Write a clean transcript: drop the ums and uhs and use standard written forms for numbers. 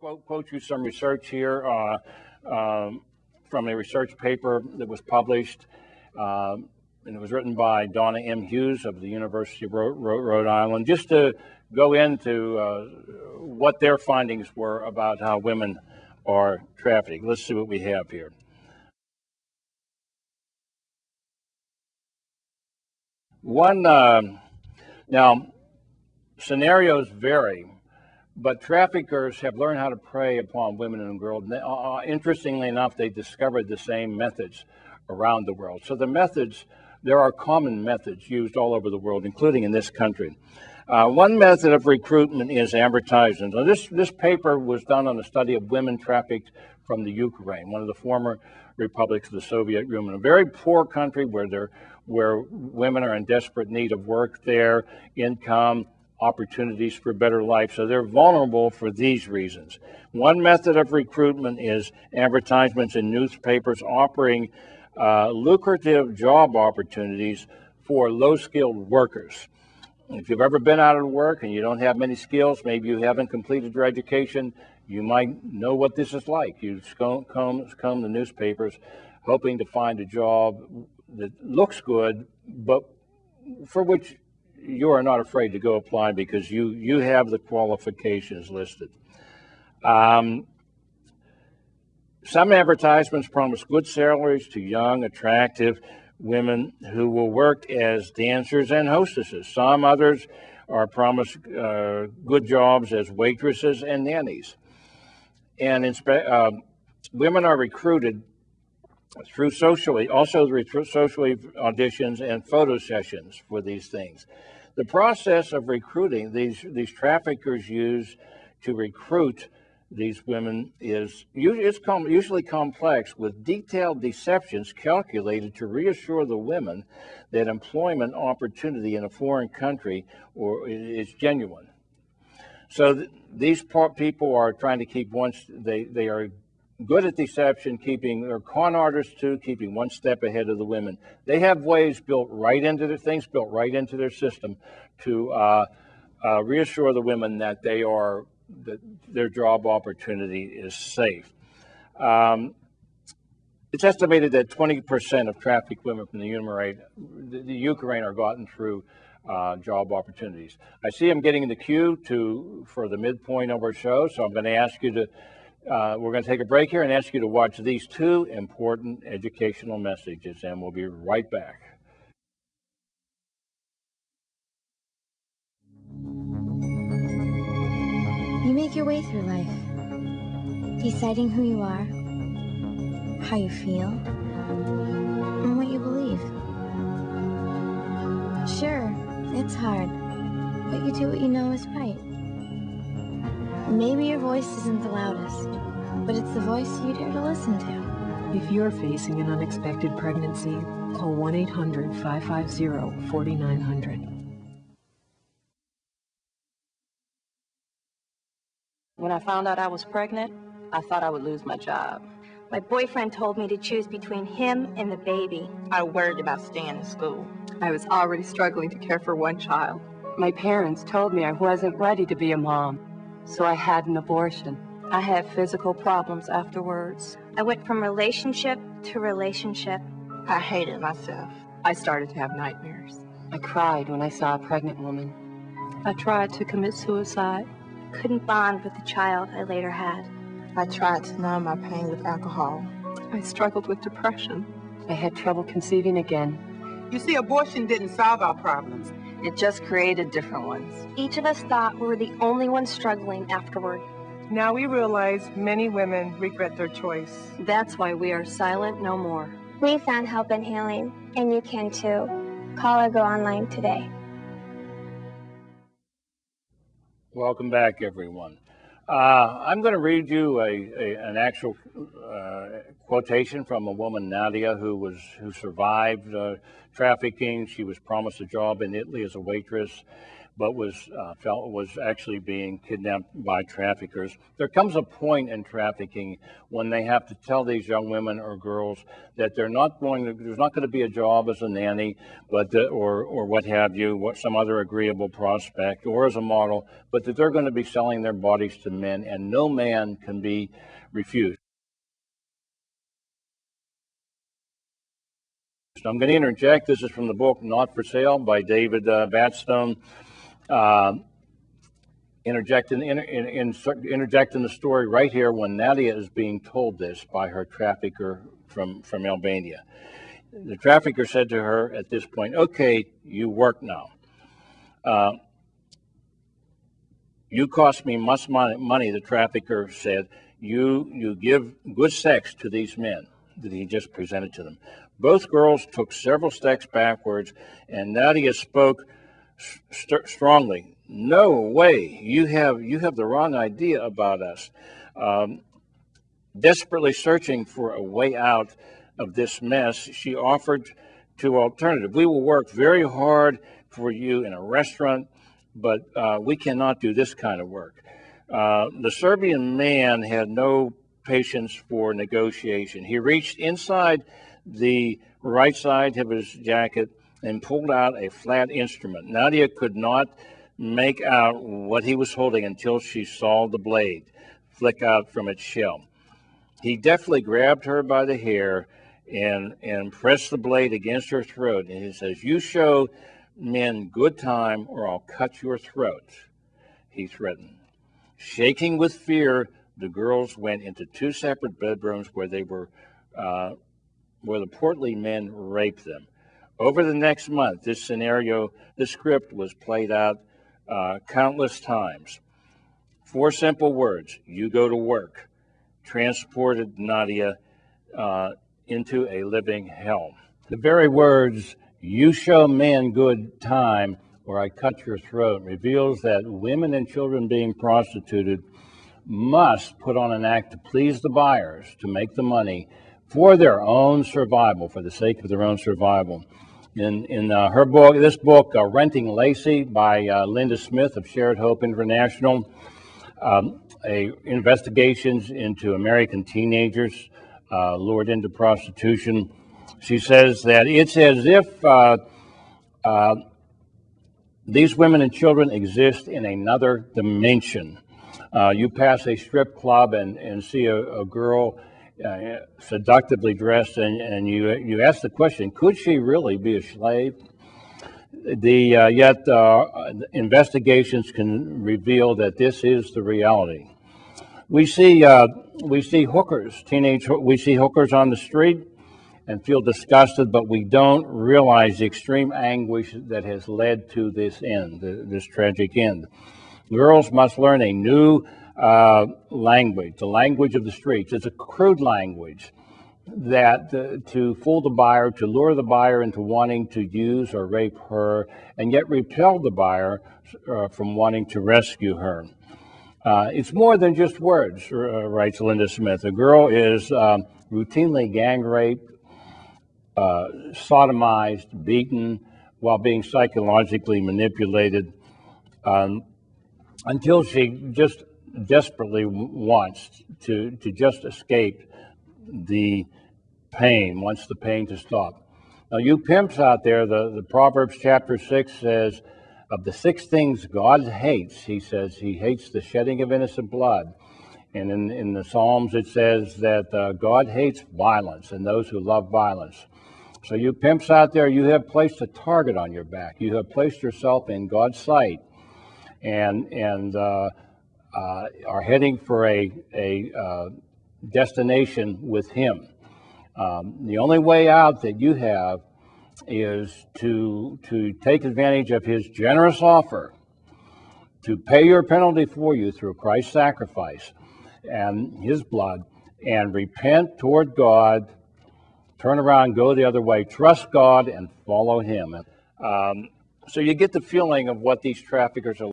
Quote you some research here from a research paper that was published, and it was written by Donna M. Hughes of the University of Rhode Island, just to go into what their findings were about how women are trafficked. Let's see what we have here. Now, scenarios vary, but traffickers have learned how to prey upon women and girls. Interestingly enough, they discovered the same methods around the world. So there are common methods used all over the world, including in this country. One method of recruitment is advertisements. Now, this paper was done on a study of women trafficked from the Ukraine, one of the former republics of the Soviet Union, a very poor country where women are in desperate need of work there, income, opportunities for a better life. So they're vulnerable for these reasons. One method of recruitment is advertisements in newspapers offering lucrative job opportunities for low-skilled workers. If you've ever been out of work and you don't have many skills, maybe you haven't completed your education, you might know what this is like. You comb the newspapers hoping to find a job that looks good, but for which you are not afraid to go apply because you have the qualifications listed. Some advertisements promise good salaries to young, attractive women who will work as dancers and hostesses. Some others are promised good jobs as waitresses and nannies. And women are recruited through socially auditions and photo sessions for these things. The process of recruiting these traffickers use to recruit these women is usually complex, with detailed deceptions calculated to reassure the women that employment opportunity in a foreign country is genuine. So these people are trying to keep they are good at deception, they're con artists too, keeping one step ahead of the women. They have ways built right into their system to reassure the women that that their job opportunity is safe. It's estimated that 20% of trafficked women from the Ukraine are gotten through job opportunities. I see I'm getting in the queue for the midpoint of our show, so I'm going to ask you to, we're going to take a break here and ask you to watch these two important educational messages, and we'll be right back. You make your way through life, deciding who you are, how you feel, and what you believe. Sure, it's hard, but you do what you know is right. Maybe your voice isn't the loudest, but it's the voice you dare to listen to. If you're facing an unexpected pregnancy, call 1-800-550-4900. When I found out I was pregnant, I thought I would lose my job. My boyfriend told me to choose between him and the baby. I worried about staying in school. I was already struggling to care for one child. My parents told me I wasn't ready to be a mom, so I had an abortion. I had physical problems afterwards. I went from relationship to relationship. I hated myself. I started to have nightmares. I cried when I saw a pregnant woman. I tried to commit suicide. Couldn't bond with the child I later had. I tried to numb my pain with alcohol. I struggled with depression. I had trouble conceiving again. You see, abortion didn't solve our problems. It just created different ones. Each of us thought we were the only ones struggling afterward. Now we realize many women regret their choice. That's why we are silent no more. We found help and healing, and you can too. Call or go online today. Welcome back, everyone. I'm going to read you an actual quotation from a woman, Nadia, who survived trafficking. She was promised a job in Italy as a waitress, but was actually being kidnapped by traffickers. There comes a point in trafficking when they have to tell these young women or girls that there's not going to be a job as a nanny, but or what have you, some other agreeable prospect, or as a model, but that they're going to be selling their bodies to men, and no man can be refused. I'm going to interject. This is from the book Not for Sale by David Batstone. Interjecting the story right here when Nadia is being told this by her trafficker from Albania. The trafficker said to her at this point, "Okay, you work now. You cost me much money," the trafficker said. You give good sex to these men that he just presented to them. Both girls took several steps backwards, and Nadia spoke strongly. "No way! You have the wrong idea about us." Desperately searching for a way out of this mess, she offered two alternatives. "We will work very hard for you in a restaurant, but we cannot do this kind of work." The Serbian man had no patience for negotiation. He reached inside the right side of his jacket and pulled out a flat instrument. Nadia could not make out what he was holding until she saw the blade flick out from its shell. He deftly grabbed her by the hair and pressed the blade against her throat. And he says, "You show men good time or I'll cut your throat," he threatened. Shaking with fear, the girls went into two separate bedrooms where the portly men raped them. Over the next month, this script was played out countless times. 4 simple words: "You go to work," transported Nadia into a living hell. The very words, "You show men good time or I cut your throat," reveals that women and children being prostituted must put on an act to please the buyers, to make the money for their own survival, for the sake of their own survival. In her book, Renting Lacey by Linda Smith of Shared Hope International, investigations into American teenagers lured into prostitution, she says that it's as if these women and children exist in another dimension. You pass a strip club and see a girl seductively dressed, and you ask the question, could she really be a slave? Yet investigations can reveal that this is the reality. We see hookers, we see hookers on the street and feel disgusted, but we don't realize the extreme anguish that has led to this end, this tragic end. Girls must learn a new language, the language of the streets. It's a crude language that to fool the buyer, to lure the buyer into wanting to use or rape her, and yet repel the buyer from wanting to rescue her. It's more than just words, writes Linda Smith. A girl is routinely gang raped, sodomized, beaten, while being psychologically manipulated, until she just desperately wants to just escape the pain, wants the pain to stop. Now, you pimps out there, the Proverbs chapter 6 says, of the 6 things God hates, he says he hates the shedding of innocent blood. And in the Psalms it says that God hates violence and those who love violence. So you pimps out there, you have placed a target on your back. You have placed yourself in God's sight and are heading for a destination with him. The only way out that you have is to take advantage of his generous offer to pay your penalty for you through Christ's sacrifice and his blood, and repent toward God, turn around, go the other way, trust God, and follow him. So you get the feeling of what these traffickers are